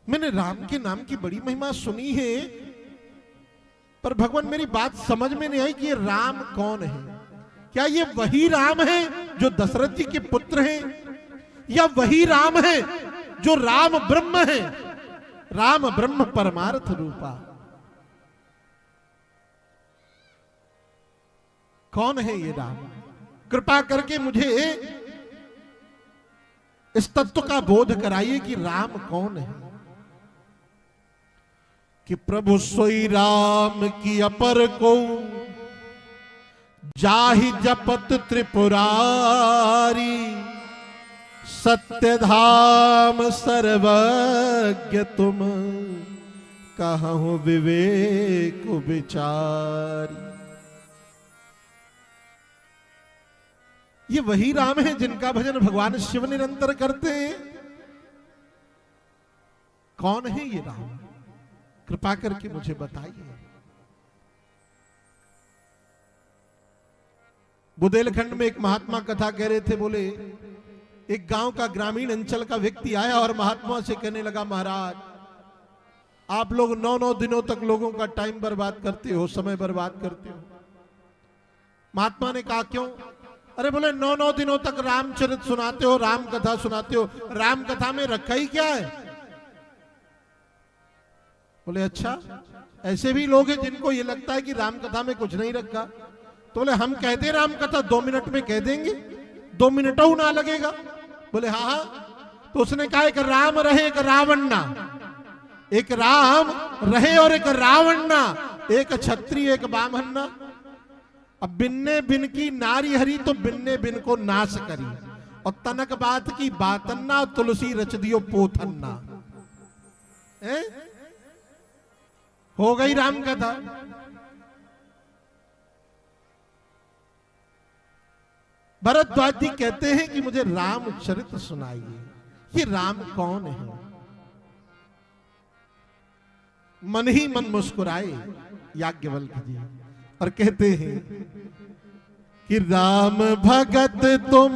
मैंने राम के नाम की बड़ी महिमा सुनी है, पर भगवान मेरी बात समझ में नहीं आई कि ये राम कौन है। क्या ये वही राम है जो दशरथ जी के पुत्र हैं, या वही राम है जो राम ब्रह्म है, राम ब्रह्म परमार्थ रूपा? कौन है ये राम? कृपा करके मुझे इस तत्व का बोध कराइए कि राम कौन है। कि प्रभु सोई राम की अपर को जाहि जपत त्रिपुरारी, सत्य धाम सर्वज्ञ तुम कहूं विवेक विचारी। ये वही राम है जिनका भजन भगवान शिव निरंतर करते हैं। कौन है ये राम? कृपा करके मुझे बताइए। बुंदेलखंड में एक महात्मा कथा कह रहे थे। बोले एक गांव का ग्रामीण अंचल का व्यक्ति आया और महात्मा से कहने लगा, महाराज आप लोग 9-9 दिनों तक लोगों का टाइम बर्बाद करते हो, समय बर्बाद करते हो। महात्मा ने कहा क्यों? अरे बोले 9-9 दिनों तक रामचरित सुनाते हो, राम कथा सुनाते हो, राम कथा में रखा ही क्या है? बोले अच्छा, ऐसे भी लोग हैं जिनको ये लगता है कि राम कथा में कुछ नहीं रखा। तो बोले हम कहते राम कथा 2 मिनट में कह देंगे, 2 मिनट ना लगेगा। बोले हाँ हाँ। तो उसने कहा एक राम रहे एक रावण ना, एक राम रहे और एक रावण ना, एक क्षत्रिय एक ब्राह्मण ना। अब बिन्ने बिन की नारी हरी तो बिन्ने बिन को नाश करी, और तनक बात की बातन्ना तुलसी रच दियो पोथन्ना। हो गई राम कथा। भरद्वाज जी कहते हैं कि मुझे रामचरित सुनाइए, ये राम कौन है? मन ही मन मुस्कुराए याज्ञवल्क्य जी और कहते हैं कि राम भगत तुम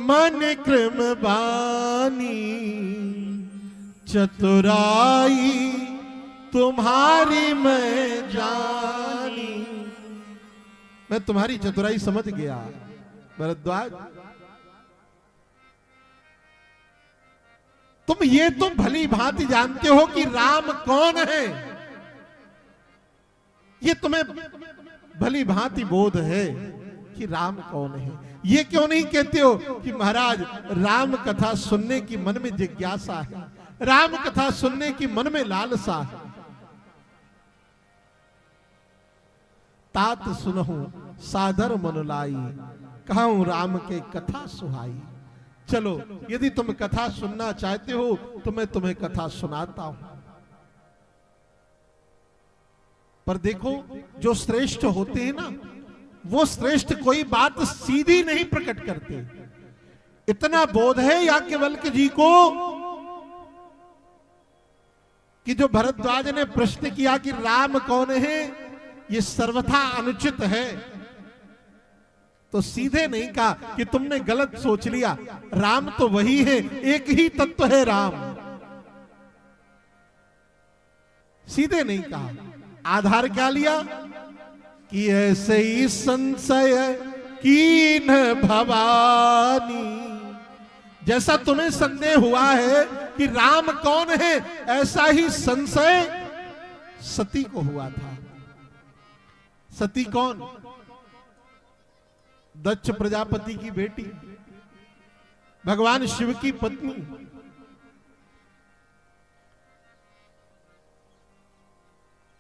मन क्रम बानी, चतुराई तुम्हारी मैं जानी। मैं तुम्हारी चतुराई समझ गया भरद्वाज। तुम ये तो भली भांति जानते हो कि राम कौन है, ये तुम्हें भली भांति बोध है कि राम कौन है। ये क्यों नहीं कहते हो कि महाराज राम कथा सुनने की मन में जिज्ञासा है, राम कथा सुनने की मन में लालसा है। तात सुनहु सादर मन लाई, कहूं राम के कथा सुहाई। चलो यदि तुम कथा सुनना चाहते हो तो मैं तुम्हें कथा सुनाता हूं। पर देखो जो श्रेष्ठ होते हैं ना, वो श्रेष्ठ कोई बात सीधी नहीं प्रकट करते। इतना बोध है याज्ञवल्क्य जी को कि जो भरद्वाज ने प्रश्न किया कि राम कौन है, ये सर्वथा अनुचित है, तो सीधे नहीं कहा कि तुमने गलत सोच लिया, राम तो वही है, एक ही तत्व है राम। सीधे नहीं कहा। आधार क्या लिया कि ऐसे ही संशय कीन भवानी। जैसा तुम्हें संदेह हुआ है कि राम कौन है, ऐसा ही संशय सती को हुआ था। सती कौन? दक्ष प्रजापति की बेटी, भगवान शिव की पत्नी।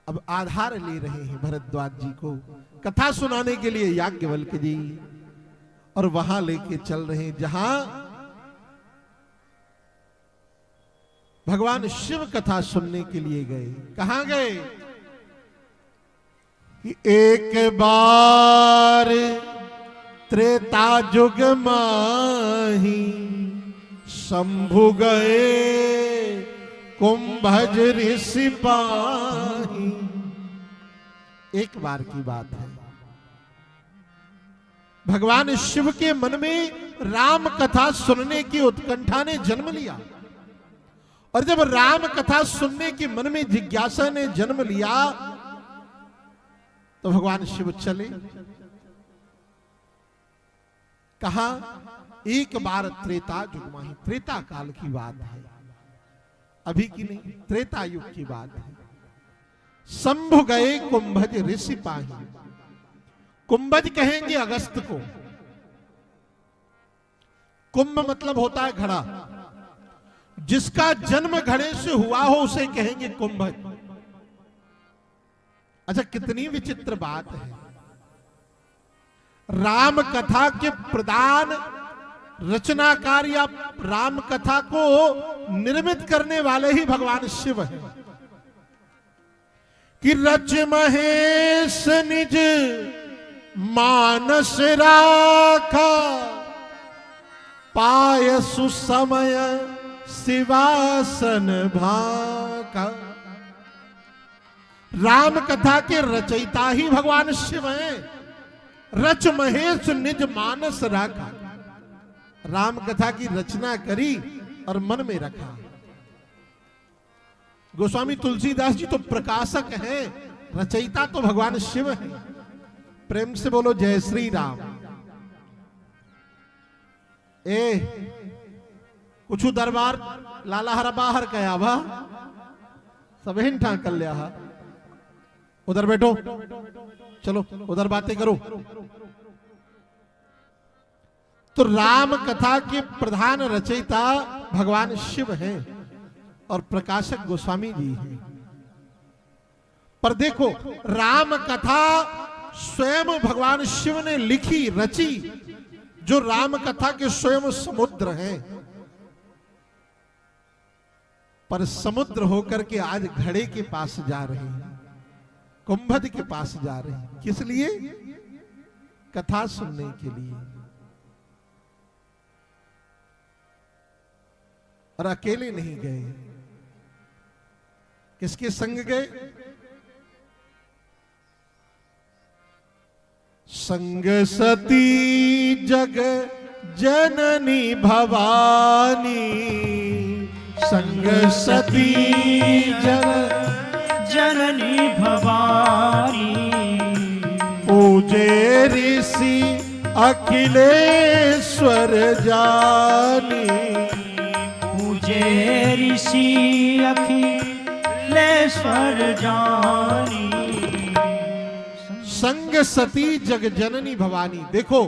अब आधार ले रहे हैं भरद्वाज जी को कथा सुनाने के लिए याज्ञवल्क्य जी, और वहां लेके चल रहे हैं जहां भगवान शिव कथा सुनने के लिए गए। कहां गए कि एक बार त्रेता जुग माही, शंभु गए कुंभज ऋषि पाही। एक बार की बात है, भगवान शिव के मन में राम कथा सुनने की उत्कंठा ने जन्म लिया, और जब राम कथा सुनने की मन में जिज्ञासा ने जन्म लिया तो भगवान शिव चले। कहा, एक बार त्रेता युग में, त्रेता काल की बात है, अभी की नहीं, त्रेता युग की बात है। शंभु गए कुंभज ऋषि पाही। कुंभज कहेंगे अगस्त को, कुंभ मतलब होता है घड़ा, जिसका जन्म घड़े से हुआ हो उसे कहेंगे कुंभज। अच्छा, कितनी विचित्र बात है, राम कथा के प्रधान रचनाकार या राम कथा को निर्मित करने वाले ही भगवान शिव हैं कि रच महेश निज मानस राखा, पाय सुसमय शिवासन भाका। राम कथा के रचयिता ही भगवान शिव हैं। रच महेश निज मानस राखा, राम कथा की रचना करी और मन में रखा। गोस्वामी तुलसीदास जी तो प्रकाशक हैं, रचयिता तो भगवान शिव हैं। प्रेम से बोलो जय श्री राम। कुछ दरबार लाला हर बाहर कया भा सब हिंठा कर लिया। उधर बैठो, चलो उधर बातें करो। तो राम कथा के प्रधान रचयिता भगवान शिव हैं और प्रकाशक गोस्वामी जी हैं। पर देखो, राम कथा स्वयं भगवान शिव ने लिखी, रची, जो राम कथा के स्वयं समुद्र हैं। पर समुद्र होकर के आज घड़े के पास जा रहे हैं, कुंभद के पास जा रहे हैं। किस लिए? कथा सुनने के लिए। और अकेले नहीं गए, किसके संग गए? संग सती जग जननी भवानी, संग सती जग जननी भवानी, पूजे ऋषि अखिलेश्वर जानी, पूजे ऋषि अखिलेश्वर जानी। संग सती जग जननी भवानी। देखो,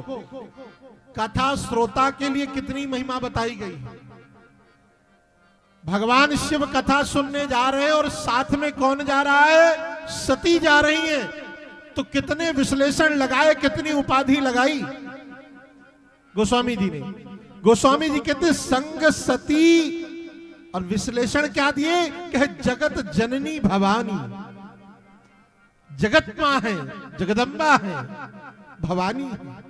कथा श्रोता के लिए कितनी महिमा बताई गई। भगवान शिव कथा सुनने जा रहे हैं और साथ में कौन जा रहा है? सती जा रही है। तो कितने विश्लेषण लगाए, कितनी उपाधि लगाई गोस्वामी जी ने। गोस्वामी जी कहते संग सती, और विश्लेषण क्या दिए? कहे जगत जननी भवानी, जगत मां है, जगदम्बा है, भवानी है।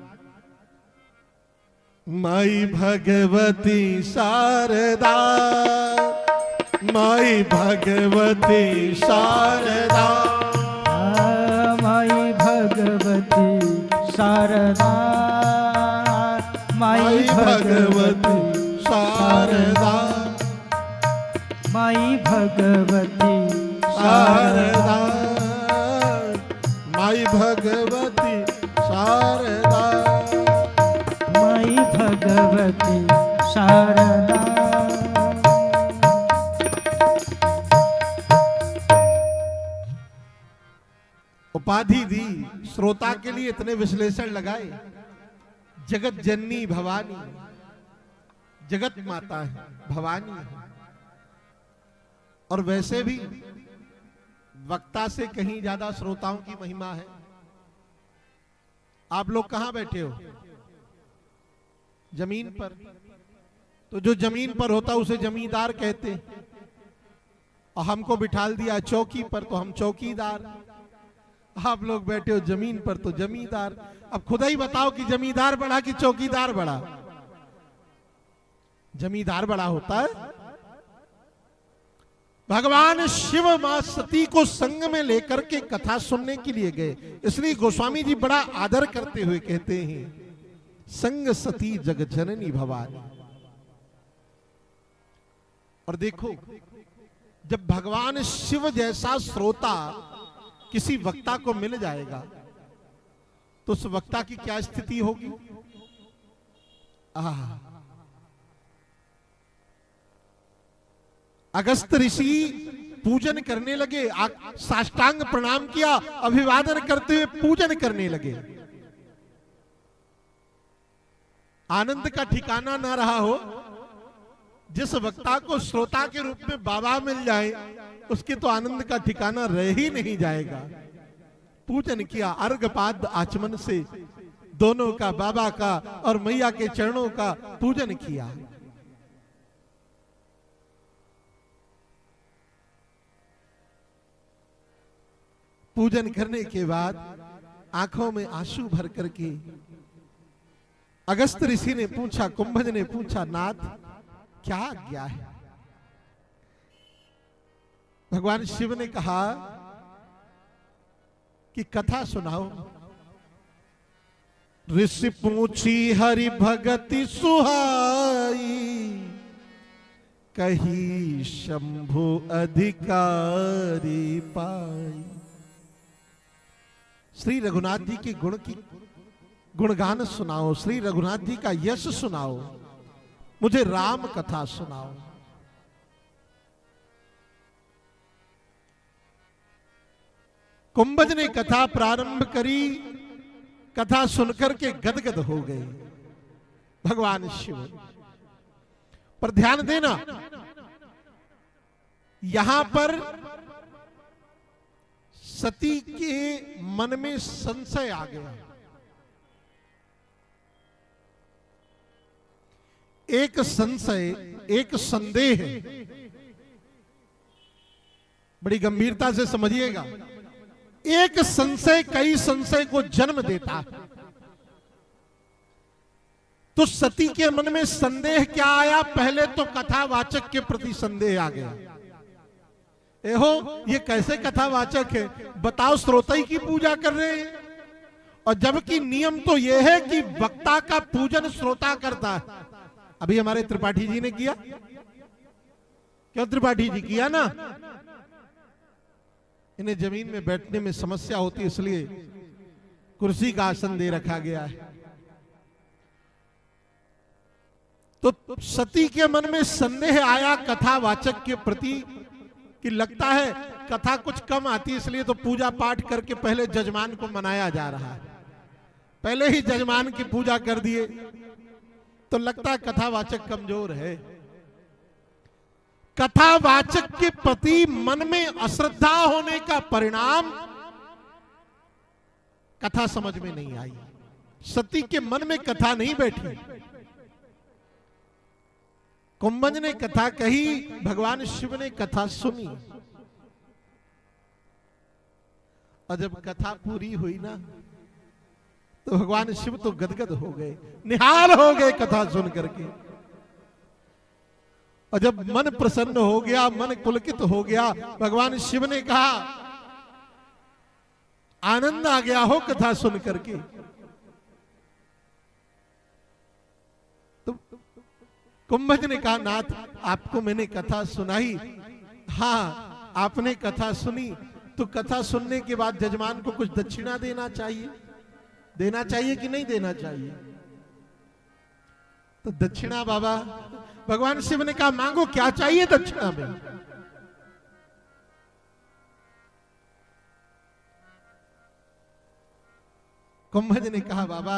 माई भगवती शारदा, माई भगवती शारदा, माई भगवती शारदा, माई भगवती शारदा, माई भगवती शारदा, माई भगवती शारदा, माई भगवती शारदा। उपाधि दी, श्रोता के लिए इतने विश्लेषण लगाए। जगत जननी भवानी, जगत माता है, भवानी है। और वैसे भी वक्ता से कहीं ज्यादा श्रोताओं की महिमा है। आप लोग कहां बैठे हो? जमीन पर। तो जो जमीन पर होता उसे जमींदार कहते, और हमको बिठाल दिया चौकी पर तो हम चौकीदार। आप लोग बैठे हो जमीन पर तो जमींदार। अब खुदा ही बताओ कि जमींदार बड़ा कि चौकीदार बड़ा? जमींदार बड़ा होता है। भगवान शिव मां सती को संग में लेकर के कथा सुनने के लिए गए। इसलिए गोस्वामी जी बड़ा आदर करते हुए कहते हैं संग सती जग जननी भवानी। और देखो, जब भगवान शिव जैसा श्रोता किसी वक्ता को मिल जाएगा तो उस वक्ता की क्या स्थिति होगी। अगस्त ऋषि पूजन करने लगे, साष्टांग प्रणाम किया, अभिवादन करते हुए पूजन करने लगे। आनंद का ठिकाना ना रहा हो। जिस वक्ता को श्रोता के रूप में बाबा मिल जाए उसके तो आनंद का ठिकाना रह ही नहीं जाएगा। पूजन किया, अर्घपाद आचमन से दोनों का, बाबा का और मैया के चरणों का पूजन किया। पूजन करने के बाद आंखों में आंसू भर करके अगस्त ऋषि ने पूछा, कुंभज ने पूछा, नाथ क्या आज्ञा है। भगवान शिव ने कहा कि कथा सुनाओ। ऋषि पूछी हरि भगति सुहाई, कही शंभु अधिकारी पाई। श्री रघुनाथ जी के गुणगान सुनाओ, श्री रघुनाथ जी का यश सुनाओ, मुझे राम कथा सुनाओ। कुंभज ने कथा प्रारंभ करी, कथा सुनकर के गदगद हो गए भगवान शिव। पर ध्यान देना, यहां पर सती के मन में संशय आ गया। एक संशय, एक संदेह, बड़ी गंभीरता से समझिएगा। एक संशय कई संशय को जन्म देता है। तो सती के मन में संदेह क्या आया? पहले तो कथावाचक के प्रति संदेह आ गया। एहो, ये कैसे कथावाचक है? बताओ, श्रोता ही की पूजा कर रहे हैं। और जबकि नियम तो यह है कि वक्ता का पूजन श्रोता करता है। अभी हमारे त्रिपाठी जी ने किया, क्यों त्रिपाठी जी किया ना? इन्हें जमीन में बैठने में समस्या होती है, इसलिए कुर्सी का आसन दे रखा गया है। तो सती के मन में संदेह आया कथावाचक के प्रति कि लगता है कथा कुछ कम आती है, इसलिए तो पूजा पाठ करके पहले जजमान को मनाया जा रहा है। पहले ही जजमान की पूजा कर दिए तो लगता है कथावाचक कमजोर है। कथावाचक के प्रति मन में अश्रद्धा होने का परिणाम कथा समझ में नहीं आई। सती के मन में कथा नहीं बैठी। कुंभज ने कथा कही, भगवान शिव ने कथा सुनी। और जब कथा पूरी हुई ना, तो भगवान शिव तो गदगद हो गए, निहाल हो गए कथा सुन करके। और जब मन प्रसन्न हो गया, मन पुलकित हो गया, भगवान शिव ने कहा, आनंद आ गया हो कथा सुन करके। तो कुंभज ने कहा, नाथ आपको मैंने कथा सुनाई। हाँ, आपने कथा सुनी, तो कथा सुनने के बाद जजमान को कुछ दक्षिणा देना चाहिए। देना चाहिए कि नहीं देना चाहिए? तो दक्षिणा बाबा, भगवान शिव ने कहा, मांगो, क्या चाहिए दक्षिणा में? कुंभज ने कहा, बाबा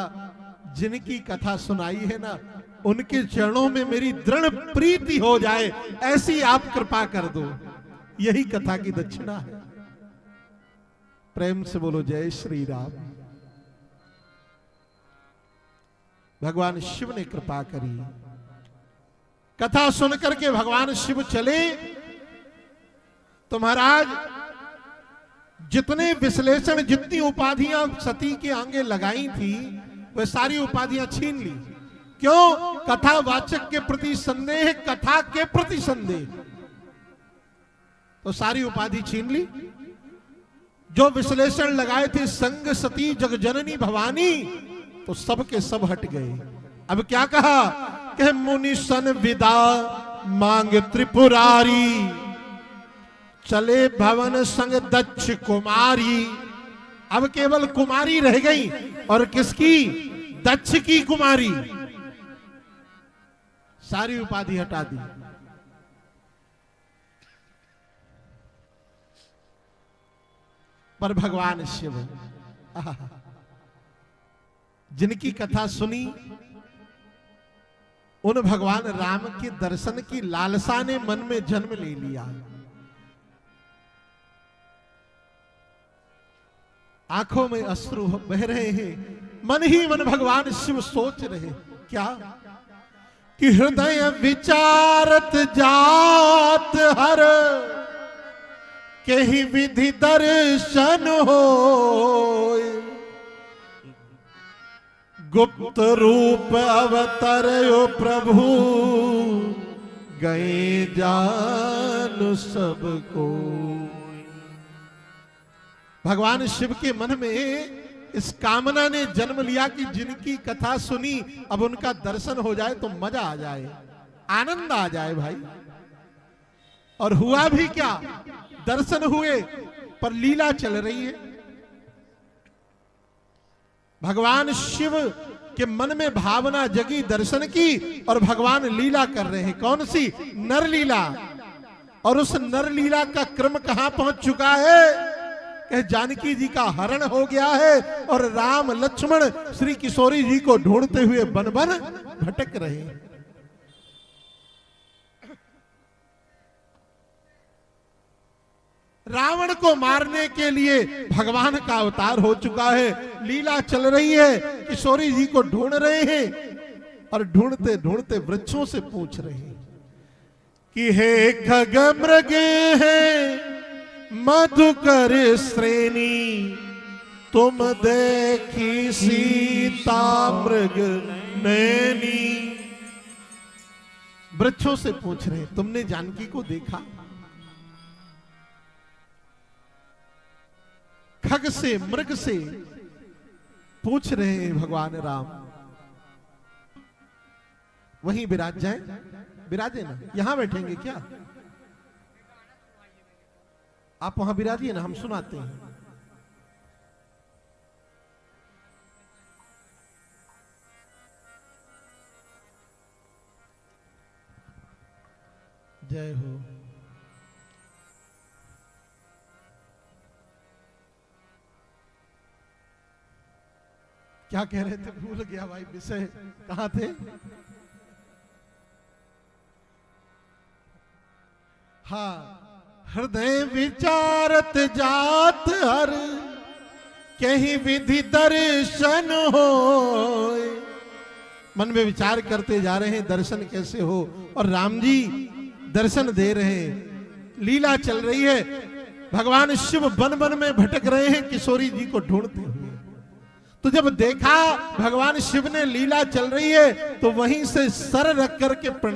जिनकी कथा सुनाई है ना, उनके चरणों में मेरी दृढ़ प्रीति हो जाए, ऐसी आप कृपा कर दो। यही कथा की दक्षिणा है। प्रेम से बोलो जय श्री राम। भगवान शिव ने कृपा करी। कथा सुनकर के भगवान शिव चले तो महाराज जितने विश्लेषण, जितनी उपाधियां सती के आगे लगाई थी, वह सारी उपाधियां छीन ली। क्यों? कथावाचक के प्रति संदेह, कथा के प्रति संदेह, तो सारी उपाधि छीन ली। जो विश्लेषण लगाए थे, संग सती जगजननी भवानी, तो सब के सब हट गए। अब क्या कहा कि मुनि सन विदा मांग त्रिपुरारी, चले भवन संग दक्ष कुमारी। अब केवल कुमारी रह गई, और किसकी? दक्ष की कुमारी। सारी उपाधि हटा दी। पर भगवान शिव, जिनकी कथा सुनी, उन भगवान राम के दर्शन की लालसा ने मन में जन्म ले लिया। आंखों में अश्रु बह रहे हैं, मन ही मन भगवान शिव सोच रहे क्या कि हृदय विचारत जात हर, केहि विधि दर्शन हो, गुप्त रूप अवतरयो प्रभु, गए जान सबको। भगवान शिव के मन में इस कामना ने जन्म लिया कि जिनकी कथा सुनी अब उनका दर्शन हो जाए तो मजा आ जाए, आनंद आ जाए भाई। और हुआ भी क्या? दर्शन हुए, पर लीला चल रही है। भगवान शिव के मन में भावना जगी दर्शन की, और भगवान लीला कर रहे हैं। कौन सी? नर लीला। और उस नर लीला का क्रम कहां पहुंच चुका है? जानकी जी का हरण हो गया है, और राम लक्ष्मण श्री किशोरी जी को ढूंढते हुए बन बन भटक रहे हैं। रावण को मारने के लिए भगवान का अवतार हो चुका है, लीला चल रही है, किशोरी जी को ढूंढ रहे हैं, और ढूंढते ढूंढते वृक्षों से पूछ रहे हैं कि हे खग मृगे हैं मधुकर श्रेणी, तुम देखी सीता मृग नैनी। वृक्षों से पूछ रहे हैं, तुमने जानकी को देखा? खग से, मृग से पूछ रहे हैं भगवान राम। वहीं विराज जाए, विराजे ना, यहां बैठेंगे क्या? आप वहां विराजिए ना, हम सुनाते हैं। जय हो। क्या कह रहे थे? भूल गया भाई, विषय कहां थे? हाँ, हृदय विचारत जात हर, कहीं विधि दर्शन हो। मन में विचार करते जा रहे हैं दर्शन कैसे हो, और राम जी दर्शन दे रहे हैं। लीला चल रही है, भगवान शिव वन वन में भटक रहे हैं किशोरी जी को ढूंढते हुए। तो जब देखा भगवान शिव ने लीला चल रही है, तो वहीं से सर रख करके प्रणाम